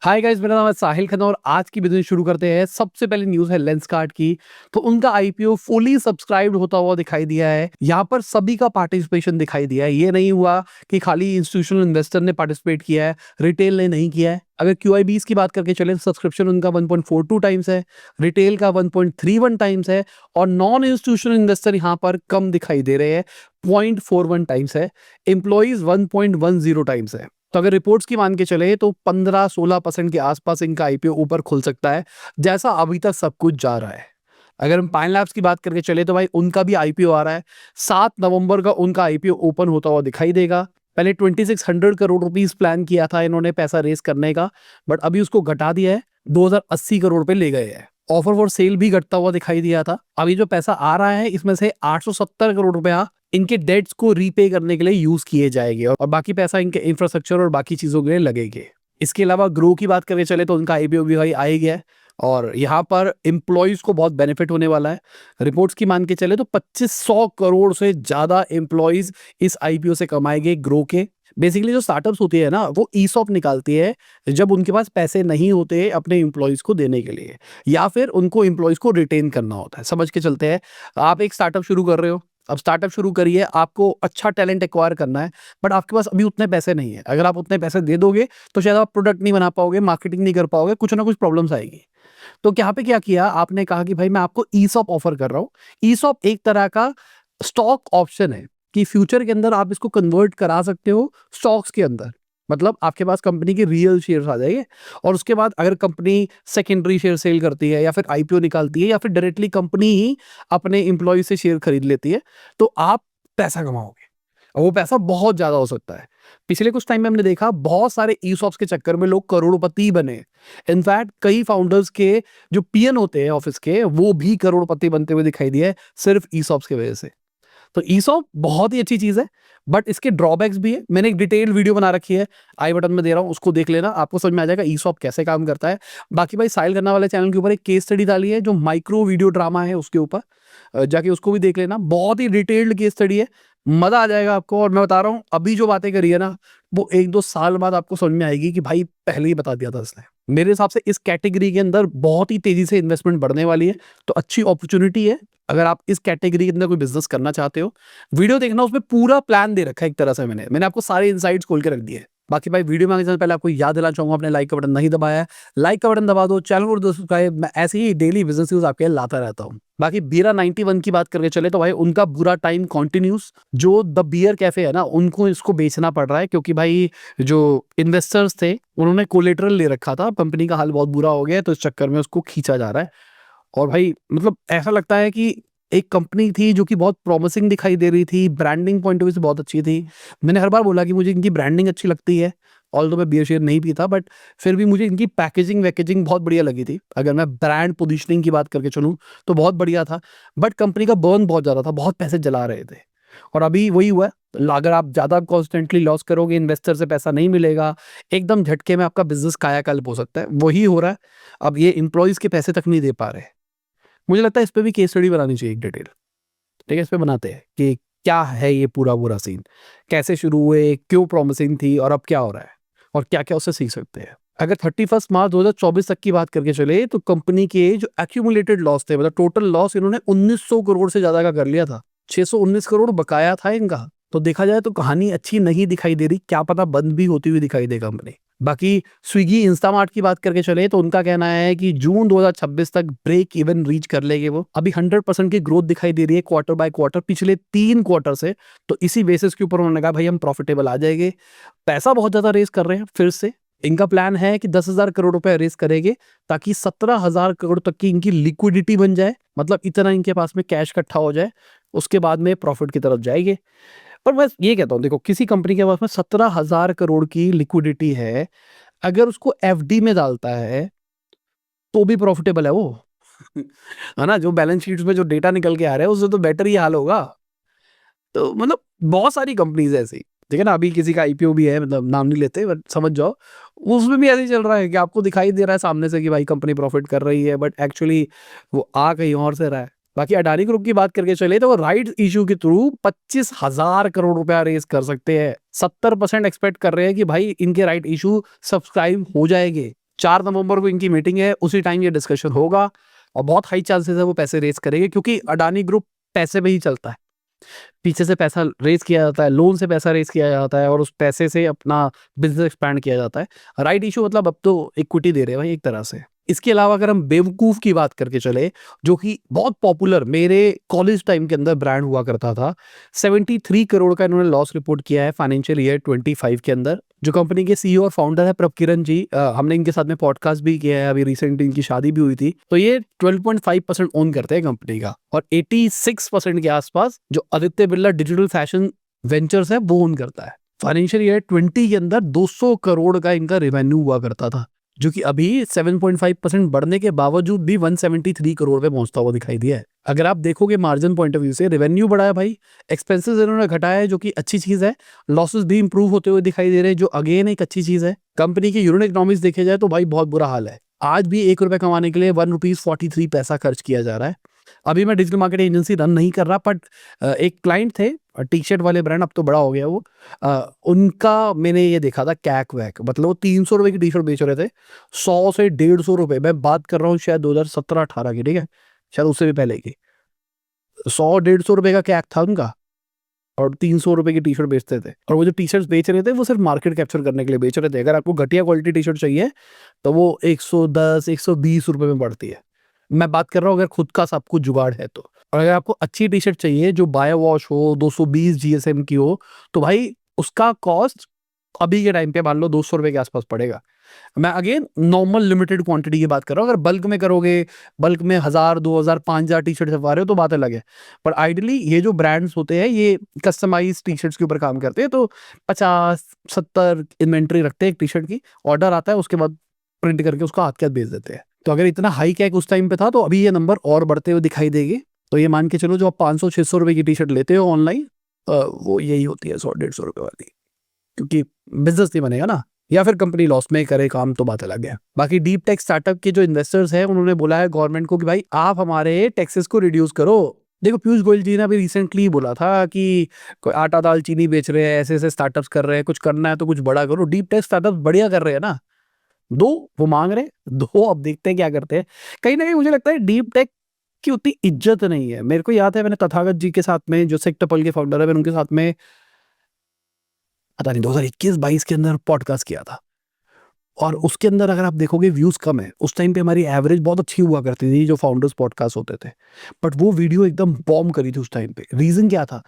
Hi guys, मेरा नाम है साहिल खन्ना और आज की बिजनेस शुरू करते हैं। सबसे पहले न्यूज़ है लेंसकार्ट की। तो उनका आईपीओ फुली सब्सक्राइब्ड होता हुआ दिखाई दिया है। यहाँ पर सभी का पार्टिसिपेशन दिखाई दिया है। ये नहीं हुआ कि खाली इंस्टीट्यूशनल इन्वेस्टर ने पार्टिसिपेट किया है, रिटेल ने नहीं किया है। अगर क्यूआईबीज की बात करके चले तो सब्सक्रिप्शन उनका 1.42 टाइम्स है, रिटेल का 1.31 टाइम्स है और नॉन इंस्टीट्यूशनल इन्वेस्टर यहाँ पर कम दिखाई दे रहे हैं, 0.41 टाइम्स है। एम्प्लॉइज 1.10 टाइम्स है। तो अगर रिपोर्ट्स की मान के चले तो 15-16% के आसपास इनका आईपीओ ऊपर खुल सकता है, जैसा अभी तक सब कुछ जा रहा है। अगर हम पाइन लैब्स की बात करके चले तो भाई उनका भी आईपीओ आ रहा है। 7 नवंबर का उनका आईपीओ ओपन होता हुआ दिखाई देगा। पहले 2600 करोड़ रुपीस प्लान किया था इन्होंने पैसा रेस करने का, बट अभी उसको घटा दिया है, 2080 करोड़ पे ले गए हैं। ऑफर फॉर सेल भी घटता हुआ दिखाई दिया था। अभी जो पैसा आ रहा है इसमें से 870 करोड़ रुपया इनके डेट्स को रीपे करने के लिए यूज किए जाएंगे और बाकी पैसा इनके इंफ्रास्ट्रक्चर और बाकी चीजों के लिए लगेंगे। इसके अलावा ग्रो की बात करके चले तो उनका आईपीओ भी भाई आ ही गया है और यहाँ पर एम्प्लॉयज को बहुत बेनिफिट होने वाला है। रिपोर्ट्स की मान के चले तो 2500 करोड़ से ज्यादा एम्प्लॉयज इस आईपीओ से कमाएंगे ग्रो के। बेसिकली जो स्टार्टअप्स होती है ना, वो ईसॉप निकालती है जब उनके पास पैसे नहीं होते अपने एम्प्लॉयज को देने के लिए, या फिर उनको एम्प्लॉयज को रिटेन करना होता है। समझ के चलते हैं, आप एक स्टार्टअप शुरू कर रहे हो, अब स्टार्टअप शुरू करिए, आपको अच्छा टैलेंट एक्वायर करना है, बट आपके पास अभी उतने पैसे नहीं है। अगर आप उतने पैसे दे दोगे तो शायद आप प्रोडक्ट नहीं बना पाओगे, मार्केटिंग नहीं कर पाओगे, कुछ ना कुछ प्रॉब्लम्स आएगी। तो यहाँ पे क्या किया आपने, कहा कि भाई मैं आपको ईसॉप ऑफर कर रहा हूँ। ईसॉप एक तरह का स्टॉक ऑप्शन है कि फ्यूचर के अंदर आप इसको कन्वर्ट करा सकते हो स्टॉक्स के अंदर। मतलब आपके पास कंपनी के रियल शेयर्स आ जाएंगे और उसके बाद अगर कंपनी सेकेंडरी शेयर सेल करती है या फिर आईपीओ निकालती है या फिर डायरेक्टली कंपनी ही अपने एम्प्लॉय से शेयर खरीद लेती है, तो आप पैसा कमाओगे और वो पैसा बहुत ज्यादा हो सकता है। पिछले कुछ टाइम में हमने देखा बहुत सारे ईसॉप्स के चक्कर में लोग करोड़पति बने। इनफैक्ट कई फाउंडर्स के जो पीएन होते हैं ऑफिस के, वो भी करोड़पति बनते हुए दिखाई दिए सिर्फ ईसॉप्स की वजह से। तो ईसॉप बहुत ही अच्छी चीज है, बट इसके ड्रॉबैक्स भी है। मैंने एक डिटेल्ड वीडियो बना रखी है, आई बटन में दे रहा हूं, उसको देख लेना, आपको समझ में आ जाएगा ईसॉप कैसे काम करता है। बाकी भाई साहिल खन्ना वाले चैनल के ऊपर एक केस स्टडी डाली है जो माइक्रो वीडियो ड्रामा है, उसके ऊपर जाके उसको भी देख लेना। बहुत ही डिटेल्ड केस स्टडी है, मजा आ जाएगा आपको। और मैं बता रहा हूँ, अभी जो बातें करी है ना, वो 1-2 साल बाद आपको समझ में आएगी कि भाई पहले ही बता दिया था इसने। मेरे हिसाब से इस कैटेगरी के अंदर बहुत ही तेजी से इन्वेस्टमेंट बढ़ने वाली है, तो अच्छी अपॉर्चुनिटी है अगर आप इस कैटेगरी के अंदर कोई बिजनेस करना चाहते हो। वीडियो देखना, उसमें पूरा प्लान दे रखा है एक तरह से। मैंने आपको सारे इनसाइट्स खोल के रख दिए। बाकी भाई वीडियो में आगे से पहले आपको याद दिलाना चाहूंगा, आपने लाइक का बटन नहीं दबाया है, लाइक का बटन दबा दो, चैनल को दो सब्सक्राइब। मैं ऐसे ही डेली बिजनेस न्यूज आपके लिए लाता रहता हूँ। बाकी बीरा 91 की बात करके चले तो भाई उनका बुरा टाइम कंटिन्यूस। जो द बियर कैफे है ना, उनको इसको बेचना पड़ रहा है क्योंकि भाई जो इन्वेस्टर्स थे उन्होंने कोलेटरल ले रखा था। कंपनी का हाल बहुत बुरा हो गया है, तो इस चक्कर में उसको खींचा जा रहा है। और भाई मतलब ऐसा लगता है कि एक कंपनी थी जो कि बहुत प्रॉमिसिंग दिखाई दे रही थी, ब्रांडिंग पॉइंट ऑफ व्यू से बहुत अच्छी थी। मैंने हर बार बोला कि मुझे इनकी ब्रांडिंग अच्छी लगती है, ऑल्दो मैं बियर शेयर नहीं पीता, बट फिर भी मुझे इनकी पैकेजिंग वैकेजिंग बहुत बढ़िया लगी थी। अगर मैं ब्रांड पोजीशनिंग की बात करके चलूँ तो बहुत बढ़िया था, बट कंपनी का बर्न बहुत ज़्यादा था, बहुत पैसे जला रहे थे। और अभी वही हुआ है, अगर आप ज़्यादा कॉन्स्टेंटली लॉस करोगे, इन्वेस्टर से पैसा नहीं मिलेगा, एकदम झटके में आपका बिजनेस कायाकल्प हो सकता है। वही हो रहा है। अब ये एम्प्लॉयज़ के पैसे तक नहीं दे पा रहे। मुझे लगता है इस पे भी केस स्टडी बनानी चाहिए एक डिटेल। ठीक है, इस पे बनाते हैं कि क्या है ये पूरा बुरा सीन, कैसे शुरू हुए, क्यों प्रॉमिसिंग थी और अब क्या हो रहा है और क्या क्या उससे सीख सकते हैं। अगर 31 मार्च 2024 तक की बात करके चले तो कंपनी के जो एक्यूमुलेटेड लॉस थे, मतलब टोटल लॉस, इन्होंने 1900 करोड़ से ज्यादा का कर लिया था। 619 करोड़ बकाया था इनका। तो देखा जाए तो कहानी अच्छी नहीं दिखाई दे रही, क्या पता बंद भी होती हुई दिखाई दे कंपनी। बाकी स्विगी इंस्टामार्ट की बात करके चले तो उनका कहना है कि जून 2026 तक ब्रेक इवन रीच कर लेंगे वो। अभी 100% की ग्रोथ दिखाई दे रही है क्वार्टर बाय क्वार्टर, पिछले 3 क्वार्टर से। तो इसी बेसिस के ऊपर उन्होंने कहा भाई हम प्रॉफिटेबल आ जाएंगे। पैसा बहुत ज्यादा रेस कर रहे हैं फिर से। इनका प्लान है कि 10,000 करोड़ रुपए रेस करेंगे ताकि 17,000 करोड़ तक की इनकी लिक्विडिटी बन जाए, मतलब इतना इनके पास में कैश इकट्ठा हो जाए, उसके बाद में प्रॉफिट की तरफ जाएंगे। पर मैं ये कहता हूँ, देखो किसी कंपनी के पास में 17,000 करोड़ की लिक्विडिटी है, अगर उसको एफडी में डालता है तो भी प्रॉफिटेबल है वो। है ना, जो बैलेंस शीट्स में जो डेटा निकल के आ रहा है उससे तो बेटर ही हाल होगा। तो मतलब बहुत सारी कंपनीज ऐसी, ठीक है ना। अभी किसी का आईपीओ भी है, मतलब नाम नहीं लेते बट समझ जाओ, उसमें भी ऐसे ही चल रहा है कि आपको दिखाई दे रहा है सामने से कि भाई कंपनी प्रॉफिट कर रही है, बट एक्चुअली वो आ कहीं और से रहा है। बाकी अडानी ग्रुप की बात करके चले तो वो राइट इशू के थ्रू 25,000 करोड़ रुपया रेज कर सकते हैं। 70% एक्सपेक्ट कर रहे हैं कि भाई इनके राइट इशू सब्सक्राइब हो जाएंगे। 4 नवंबर को इनकी मीटिंग है, उसी टाइम ये डिस्कशन होगा और बहुत हाई चांसेस है वो पैसे रेज करेंगे, क्योंकि अडानी ग्रुप पैसे पे ही चलता है। पीछे से पैसा रेज किया जाता है, लोन से पैसा रेज किया जाता है और उस पैसे से अपना बिजनेस एक्सपैंड किया जाता है। राइट इशू मतलब अब तो इक्विटी दे रहे हैं भाई एक तरह से। इसके अलावा अगर हम बेवकूफ की बात करके चले, जो कि बहुत पॉपुलर मेरे कॉलेज टाइम के अंदर ब्रांड हुआ करता था, 73 करोड़ का इन्होंने लॉस रिपोर्ट किया है फाइनेंशियल ईयर 25 के अंदर। जो कंपनी के सीईओ और फाउंडर है प्रभ किरण जी, हमने इनके साथ में पॉडकास्ट भी किया है, अभी रिसेंटली इनकी शादी भी हुई थी। तो ये 12.5% ओन करते हैं कंपनी का, और 86% के आसपास जो Aditya Birla digital fashion ventures है वो ओन करता है। फाइनेंशियल ईयर 20 के अंदर 200 करोड़ का इनका रेवेन्यू हुआ करता था, जो कि अभी 7.5% बढ़ने के बावजूद भी 173 करोड़ पे पहुंचता हुआ दिखाई दिया है। अगर आप देखोगे मार्जिन पॉइंट ऑफ व्यू से, रेवेन्यू बढ़ा है भाई, एक्सपेंसेस इन्होंने घटाया है जो कि अच्छी चीज है, लॉसेस भी इंप्रूव होते हुए दिखाई दे रहे हैं जो अगेन एक अच्छी चीज है। कंपनी की यूनिट इकोनॉमिक्स देखे जाए तो भाई बहुत बुरा हाल है। आज भी 1 रुपए कमाने के लिए 1 रुपीज 43 पैसा खर्च किया जा रहा है। अभी मैं डिजिटल मार्केटिंग एजेंसी रन नहीं कर रहा, बट एक क्लाइंट थे टी शर्ट वाले ब्रांड, अब तो बड़ा हो गया वो, उनका मैंने ये देखा था कैक वैक, मतलब वो 300 रुपए की टी शर्ट बेच रहे थे, 100 से 150 रुपए। मैं बात कर रहा हूँ शायद 2017-18 की, ठीक है, शायद उससे भी पहले की। 100-150 रुपए का कैक था उनका और 300 रुपए की टी शर्ट बेचते थे। और वो जो टी शर्ट बेच रहे थे वो सिर्फ मार्केट कैप्चर करने के लिए बेच रहे थे। अगर आपको घटिया क्वालिटी टी शर्ट चाहिए तो वो 110-120 रुपए में पड़ती है। मैं बात कर रहा हूँ अगर खुद का सब कुछ जुगाड़ है तो। और अगर आपको अच्छी टी शर्ट चाहिए जो बायो वॉश हो, 220 जीएसएम की हो, तो भाई उसका कॉस्ट अभी के टाइम पे मान लो 200 रुपए के आसपास पड़ेगा। मैं अगेन नॉर्मल लिमिटेड क्वांटिटी की बात कर रहा हूँ। अगर बल्क में करोगे, बल्क में 1000, 2000, 5000 टी शर्ट छपवा रहे हो तो बात अलग है। पर आइडियली ये जो ब्रांड्स होते हैं ये कस्टमाइज टी शर्ट्स के ऊपर काम करते हैं, तो 50-70 इन्वेंट्री रखते हैं एक टी शर्ट की, ऑर्डर आता है उसके बाद प्रिंट करके उसका हाथ के हाथ भेज देते हैं। तो अगर इतना हाई कैक उस टाइम पे था तो अभी ये नंबर और बढ़ते हुए दिखाई देगी। तो ये मान के चलो जो आप 500-600 रुपए की टी शर्ट लेते हो ऑनलाइन, वो यही होती है 100-150 रुपए वाली, क्योंकि बिजनेस नहीं बनेगा ना, या फिर कंपनी लॉस में करे काम तो बात अलग है। बाकी डीप टेक स्टार्टअप के जो इन्वेस्टर्स हैं उन्होंने बोला है गवर्नमेंट को कि भाई आप हमारे टैक्सेस को रिड्यूस करो। देखो पीयूष गोयल जी ने अभी रिसेंटली बोला था कि कोई आटा दाल चीनी बेच रहे हैं, ऐसे ऐसे स्टार्टअप्स कर रहे हैं, कुछ करना है तो कुछ बड़ा करो। डीप टेक स्टार्टअप बढ़िया कर रहे हैं ना, दो वो मांग रहे, दो अब देखते हैं क्या करते हैं। कहीं ना कहीं मुझे लगता है डीप टेक की उतनी इज्जत नहीं है। मेरे को याद है मैंने तथागत जी के साथ में, जो सेक्टपल के फाउंडर है, मैंने उनके साथ में पता नहीं 2021-22 के अंदर पॉडकास्ट किया था, और उसके अंदर अगर आप देखोगे व्यूज कम है। उस टाइम पे हमारी एवरेज बहुत अच्छी हुआ करती थी जो फाउंडर्स पॉडकास्ट होते थे, बट वो वीडियो एकदम बॉम्ब करी थी उस टाइम पे। रीजन क्या था?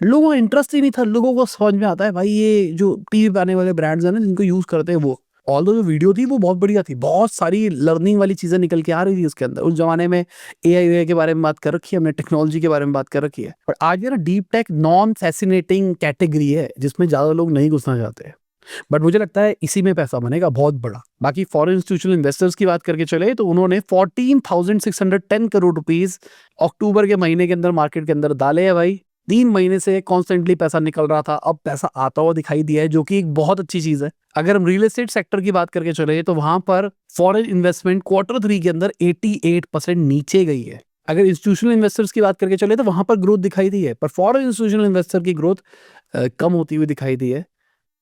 लोगों को इंटरेस्ट ही नहीं था। लोगों को समझ में आता है भाई ये जो टीवी पे आने वाले ब्रांड्स हैं ना जिनको यूज करते हैं वो, ऑल्दो जो वीडियो थी वो बहुत बढ़िया थी, बहुत सारी लर्निंग वाली चीजें निकल के आ रही थी उसके अंदर। उस जमाने में एआई के बारे में बात कर रखी है हमने, टेक्नोलॉजी के बारे में बात कर रखी है। पर आज ये ना deep tech non fascinating category है जिसमें ज्यादा लोग नहीं घुसना चाहते हैं, बट मुझे लगता है इसी में पैसा बनेगा बहुत बड़ा। बाकी फॉरेन इंस्टीट्यूशनल इन्वेस्टर्स की बात करके चले तो उन्होंने 14,610 करोड़ रुपीस अक्टूबर के महीने के अंदर मार्केट के अंदर डाले हैं भाई। 3 महीने से कॉन्स्टेंटली पैसा निकल रहा था, अब पैसा आता हुआ दिखाई दिया है, जो कि एक बहुत अच्छी चीज है। अगर हम रियल एस्टेट सेक्टर की बात करके चले तो वहां पर फॉरेन इन्वेस्टमेंट Q3 के अंदर 88% नीचे गई है। अगर इंस्टीट्यूशनल इन्वेस्टर्स की बात करके चले तो वहां पर ग्रोथ दिखाई दी है, पर फॉरेन इंस्टीट्यूशनल इन्वेस्टर की ग्रोथ कम होती हुई दिखाई दी है।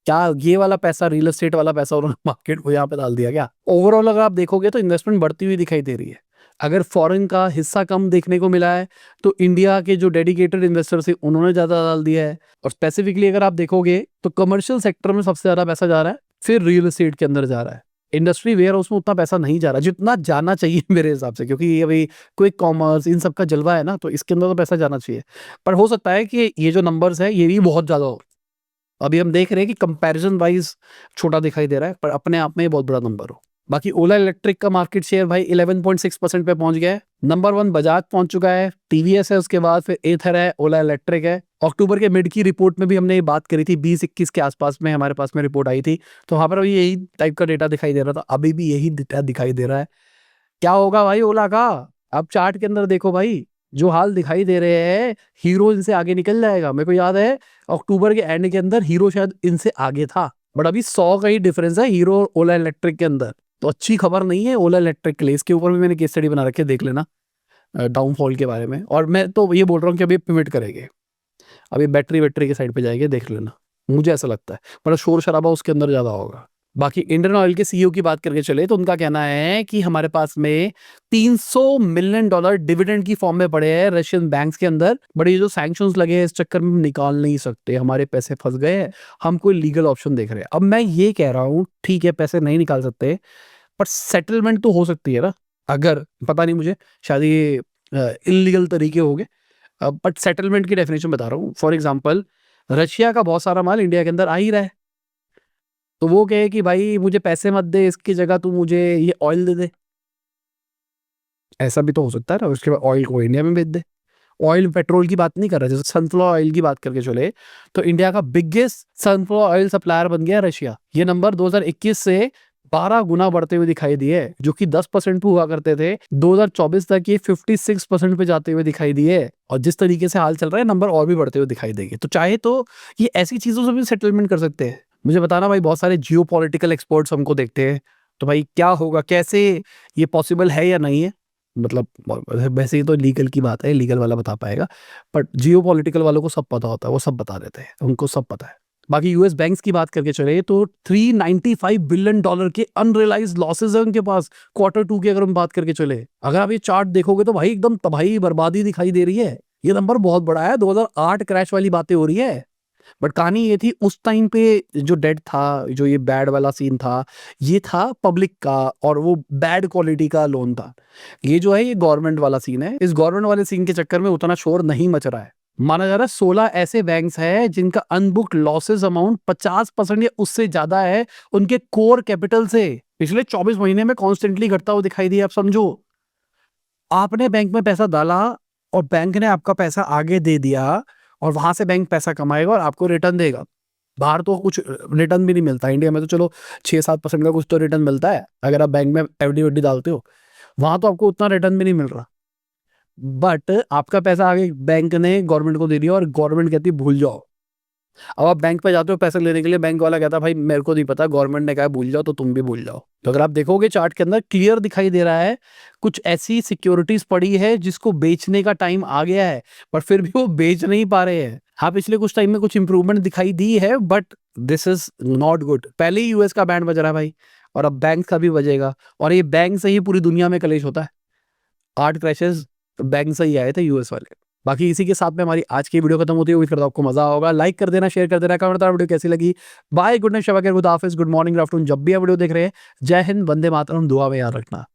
क्या ये वाला पैसा, रियल एस्टेट वाला पैसा उन्होंने मार्केट को यहाँ पे डाल दिया क्या? ओवरऑल अगर आप देखोगे तो इन्वेस्टमेंट बढ़ती हुई दिखाई दे रही है। अगर फॉरेन का हिस्सा कम देखने को मिला है तो इंडिया के जो डेडिकेटेड इन्वेस्टर्स है उन्होंने ज्यादा डाल दिया है। और स्पेसिफिकली अगर आप देखोगे तो कमर्शियल सेक्टर में सबसे ज्यादा पैसा जा रहा है, फिर रियल एस्टेट के अंदर जा रहा है। इंडस्ट्री वेयर हाउस में उतना पैसा नहीं जा रहा जितना जाना चाहिए मेरे हिसाब से, क्योंकि ये अभी क्विक कॉमर्स इन सब का जलवा है ना, तो इसके अंदर तो पैसा जाना चाहिए। पर हो सकता है कि ये जो नंबर्स है ये भी बहुत ज्यादा हो। अभी हम देख रहे हैं कि कंपैरिजन वाइज छोटा दिखाई दे रहा है, पर अपने आप में ये बहुत बड़ा नंबर हो। बाकी ओला इलेक्ट्रिक का मार्केट शेयर भाई 11.6% पे पहुंच गया है। नंबर 1 बजाज पहुंच चुका है, टीवीएस है, उसके बाद फिर एथर है, ओला इलेक्ट्रिक है। अक्टूबर के मिड की रिपोर्ट में भी हमने ये बात करी थी, 20-21 के आसपास में हमारे पास में रिपोर्ट आई थी, तो वहां पर अभी यही टाइप का डेटा दिखाई दे रहा था, अभी भी यही डेटा दिखाई दे रहा है। क्या होगा भाई ओला का? अब चार्ट के अंदर देखो भाई, जो हाल दिखाई दे रहे हैं, हीरो इनसे आगे निकल जाएगा। मेरे को याद है अक्टूबर के एंड के अंदर हीरो शायद इनसे आगे था, बट अभी 100 का ही डिफरेंस है हीरो और ओला इलेक्ट्रिक के अंदर। तो अच्छी खबर नहीं है ओला इलेक्ट्रिक के लिए। इसके ऊपर भी मैंने केस स्टडी बना रखी है, देख लेना डाउनफॉल के बारे में। और मैं तो ये बोल रहा हूँ कि अभी पिवट करेंगे, अभी बैटरी के साइड पे जाएंगे, देख लेना। मुझे ऐसा लगता है, बड़ा शोर शराबा उसके अंदर ज्यादा होगा। बाकी इंडियन ऑयल के सीईओ की बात करके चले तो उनका कहना है कि हमारे पास में $300 मिलियन डिविडेंड की फॉर्म में पड़े हैं रशियन बैंक्स के अंदर, बट ये जो सैंक्शंस लगे हैं इस चक्कर में हम निकाल नहीं सकते, हमारे पैसे फंस गए हैं, हम कोई लीगल ऑप्शन देख रहे हैं। अब मैं ये कह रहा हूँ ठीक है पैसे नहीं निकाल सकते, पर सेटलमेंट तो हो सकती है ना। अगर पता नहीं मुझे, शायद ये इलीगल तरीके हो गए, बट सेटलमेंट की डेफिनेशन बता रहा हूँ। फॉर एग्जाम्पल रशिया का बहुत सारा माल इंडिया के अंदर आ ही रहा है, तो वो कहे कि भाई मुझे पैसे मत दे, इसकी जगह तू मुझे ये ऑयल दे दे। ऐसा भी तो हो सकता है ना, उसके बाद ऑयल को इंडिया में बेच दे। ऑयल पेट्रोल की बात नहीं कर रहे, जैसे सनफ्लावर ऑयल की बात करके चले तो इंडिया का बिगेस्ट सनफ्लावर ऑयल सप्लायर बन गया रशिया। ये नंबर 2021 से 12 गुना बढ़ते हुए दिखाई दिए, जो कि 10% पे हुआ करते थे, 2024 तक ये 56% पे जाते हुए दिखाई दिए, और जिस तरीके से हाल चल रहा है नंबर और भी बढ़ते हुए दिखाई देंगे। तो चाहे तो ये ऐसी चीजों से भी सेटलमेंट कर सकते हैं। मुझे बताना भाई, बहुत सारे जियो पॉलिटिकल एक्सपर्ट्स हमको देखते हैं, तो भाई क्या होगा, कैसे ये पॉसिबल है या नहीं है, मतलब वैसे ही तो लीगल की बात है, लीगल वाला बता पाएगा, बट जियो पॉलिटिकल वालों को सब पता होता है, वो सब बता देते हैं, उनको सब पता है। बाकी यूएस बैंक्स की बात करके चले तो $395 बिलियन के अनरियलाइज्ड लॉसेस है उनके पास Q2 की। अगर हम बात करके चले, अगर आप ये चार्ट देखोगे तो भाई एकदम तबाही बर्बादी दिखाई दे रही है। ये नंबर बहुत बड़ा है, 2008 क्रैश वाली बातें हो रही है। बट कहानी ये थी, उस टाइम पे जो डेट था, जो ये बैड वाला सीन था, ये था पब्लिक का, और वो बैड क्वालिटी का लोन था। ये जो है ये गवर्नमेंट वाला सीन है। इस गवर्नमेंट वाले सीन के चक्कर में उतना शोर नहीं मच रहा है। माना जा रहा है 16 ऐसे बैंक्स हैं जिनका अनबुक्ड लॉसेस अमाउंट 50% या उससे ज्यादा है उनके कोर कैपिटल से। पिछले 24 महीने में कॉन्स्टेंटली घटता हुआ दिखाई दिया। आप समझो, आपने बैंक में पैसा डाला और बैंक ने आपका पैसा आगे दे दिया, और वहां से बैंक पैसा कमाएगा और आपको रिटर्न देगा। बाहर तो कुछ रिटर्न भी नहीं मिलता, इंडिया में तो चलो 6-7% का कुछ तो रिटर्न मिलता है अगर आप बैंक में एफडी वडी डालते हो, वहां तो आपको उतना रिटर्न भी नहीं मिल रहा। बट आपका पैसा आगे बैंक ने गवर्नमेंट को दे दिया, और गवर्नमेंट कहती है भूल जाओ। अब आप बैंक पे जाते हो पैसे लेने के लिए, बैंक वाला कहता है भाई मेरे को नहीं पता, गवर्नमेंट ने कहा भूल जाओ तो तुम भी भूल जाओ। तो अगर आप देखोगे चार्ट के अंदर क्लियर दिखाई दे रहा है, कुछ ऐसी सिक्योरिटीज पड़ी है जिसको बेचने का टाइम आ गया है, पर फिर भी वो बेच नहीं पा रहे हैं। हाँ, पिछले कुछ टाइम में कुछ इंप्रूवमेंट दिखाई दी है, but this is not good. पहले ही यूएस का बैंड बज रहा है भाई, और अब बैंक का भी बजेगा, और ये बैंक से ही पूरी दुनिया में कलेश होता है। 8 क्रैशेस बैंक से ही आए थे यूएस वाले। बाकी इसी के साथ में हमारी आज की वीडियो खत्म होती है। उम्मीद करता हूं आपको मजा होगा। लाइक कर देना, शेयर कर देना, कमेंट करना वीडियो कैसी लगी। बाय, गुड नाइट, शब, गुड हाफिज, गुड मॉर्निंग, गुड आफ्टरनून, जब भी आप वीडियो देख रहे हैं। जय हिंद, वंदे मातरम, दुआ में याद रखना।